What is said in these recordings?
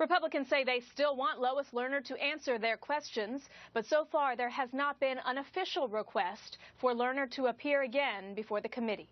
Republicans say they still want Lois Lerner to answer their questions, but so far there has not been an official request for Lerner to appear again before the committee.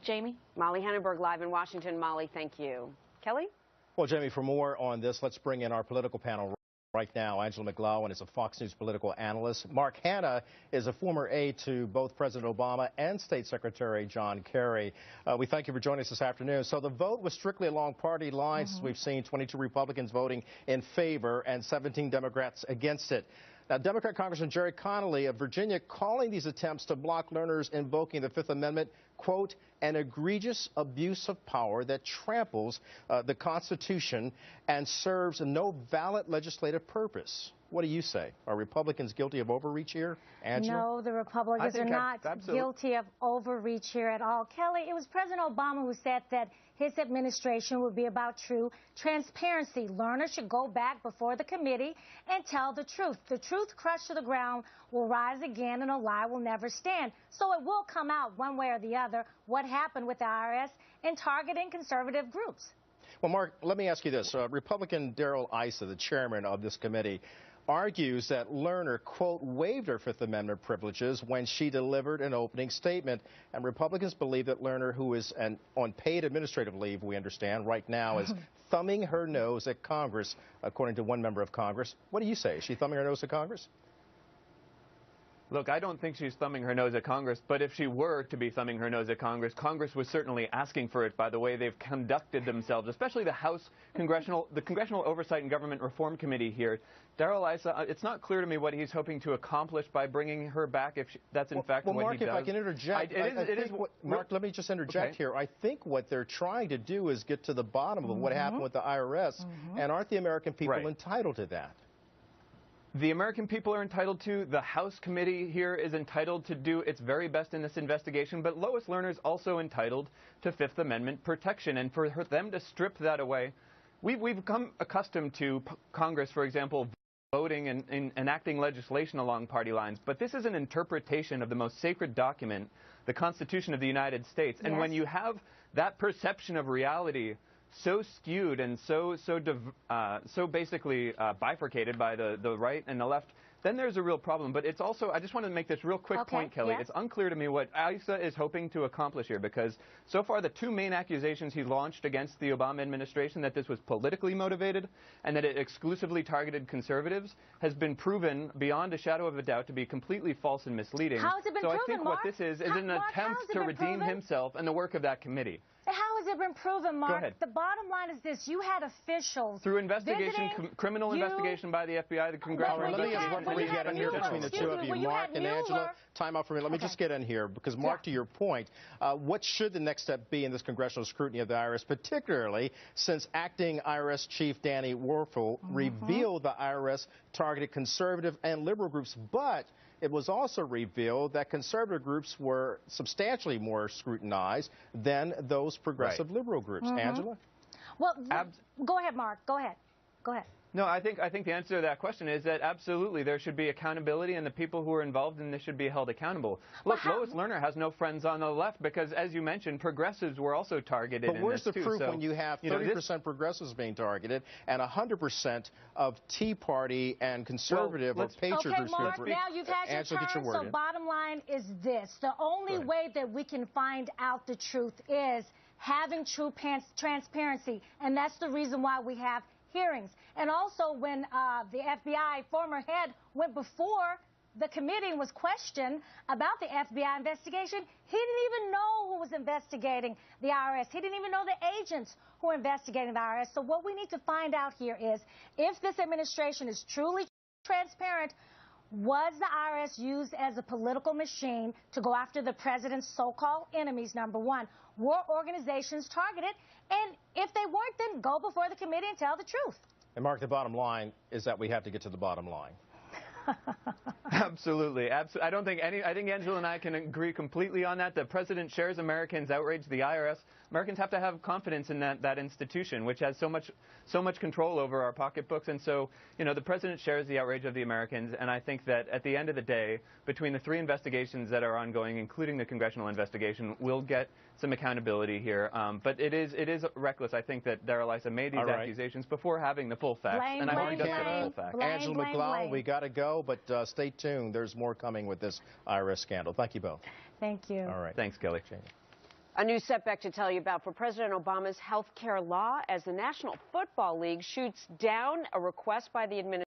Jamie? Molly Hannenberg live in Washington. Molly, thank you. Kelly? Well, Jamie, for more on this, let's bring in our political panel right now. Angela McGlowan is a Fox News political analyst. Mark Hanna is a former aide to both President Obama and State Secretary John Kerry. We thank you for joining us this afternoon. So the vote was strictly along party lines. We've seen 22 Republicans voting in favor and 17 Democrats against it. Now, Democrat Congressman Jerry Connolly of Virginia calling these attempts to block Lerner's invoking the Fifth Amendment, quote, an egregious abuse of power that tramples the Constitution and serves no valid legislative purpose. What do you say? Are Republicans guilty of overreach here, Angela? No, the Republicans are not guilty of overreach here at all. Kelly, it was President Obama who said that his administration would be about true transparency. Lerner should go back before the committee and tell the truth. The truth crushed to the ground will rise again, and a lie will never stand. So it will come out one way or the other what happened with the IRS in targeting conservative groups. Well, Mark, let me ask you this. Republican Darrell Issa, the chairman of this committee, argues that Lerner, quote, waived her Fifth Amendment privileges when she delivered an opening statement. And Republicans believe that Lerner, who is on paid administrative leave, we understand, right now, is thumbing her nose at Congress, according to one member of Congress. What do you say? Is she thumbing her nose at Congress? Look, I don't think she's thumbing her nose at Congress, but if she were to be thumbing her nose at Congress, Congress was certainly asking for it by the way they've conducted themselves, especially the Congressional Oversight and Government Reform Committee here. Darrell Issa, it's not clear to me what he's hoping to accomplish by bringing her back, if that's in fact what Mark, he does. Mark, if I can interject, Mark, let me just interject here. I think what they're trying to do is get to the bottom of what happened with the IRS, and aren't the American people entitled to that? The American people are entitled to. The House committee here is entitled to do its very best in this investigation, but Lois Lerner is also entitled to Fifth Amendment protection, and for them to strip that away, we've become accustomed to Congress, for example, voting and enacting legislation along party lines, but this is an interpretation of the most sacred document, the Constitution of the United States, and when you have that perception of reality so skewed and so basically bifurcated by the right and the left, then there's a real problem. But it's also, I just want to make this real quick point, Kelly. It's unclear to me what Issa is hoping to accomplish here, because so far the two main accusations he launched against the Obama administration, that this was politically motivated and that it exclusively targeted conservatives, has been proven beyond a shadow of a doubt to be completely false and misleading. How has it been proven, I think what this is an attempt to redeem himself and the work of that committee. How has it been proven, Mark? The bottom line is this. You had officials through investigation, criminal investigation by the FBI, the congressional investigation. Get in here between the two of you, Mark and Angela. Time out for me. Let me just get in here, because, Mark, to your point, what should the next step be in this congressional scrutiny of the IRS, particularly since acting IRS Chief Danny Werfel revealed the IRS targeted conservative and liberal groups, but it was also revealed that conservative groups were substantially more scrutinized than those progressive liberal groups. Angela? Well, go ahead, Mark. Go ahead. Go ahead. No, I think the answer to that question is that absolutely there should be accountability, and the people who are involved in this should be held accountable. Look, Lois Lerner has no friends on the left because, as you mentioned, progressives were also targeted. But where's the proof when you have 30% progressives being targeted and 100% of Tea Party and conservative or patriot groups? Okay, Mark, now you've had your turn, so bottom line is this. The only way that we can find out the truth is having true transparency, and that's the reason why we have hearings. And also, when the FBI former head went before the committee and was questioned about the FBI investigation, he didn't even know who was investigating the IRS. He didn't even know the agents who were investigating the IRS. So what we need to find out here is, if this administration is truly transparent, was the IRS used as a political machine to go after the president's so-called enemies, number one? Were organizations targeted? And if they weren't, then go before the committee and tell the truth. And, Mark, the bottom line is that we have to get to the bottom line. Absolutely. I think Angela and I can agree completely on that. The president shares Americans' outrage. The IRS Americans have to have confidence in that institution, which has so much control over our pocketbooks. And so, the president shares the outrage of the Americans, and I think that at the end of the day, between the 3 investigations that are ongoing, including the congressional investigation, we'll get some accountability here. But it is reckless, I think, that Darrell Issa made these accusations before having the full facts. And I hope he does get the full facts. Angela McGlowan, we got to go, but stay tuned. There's more coming with this IRS scandal. Thank you both. Thank you. All right. Thanks, Kelly. A new setback to tell you about for President Obama's health care law as the National Football League shoots down a request by the administration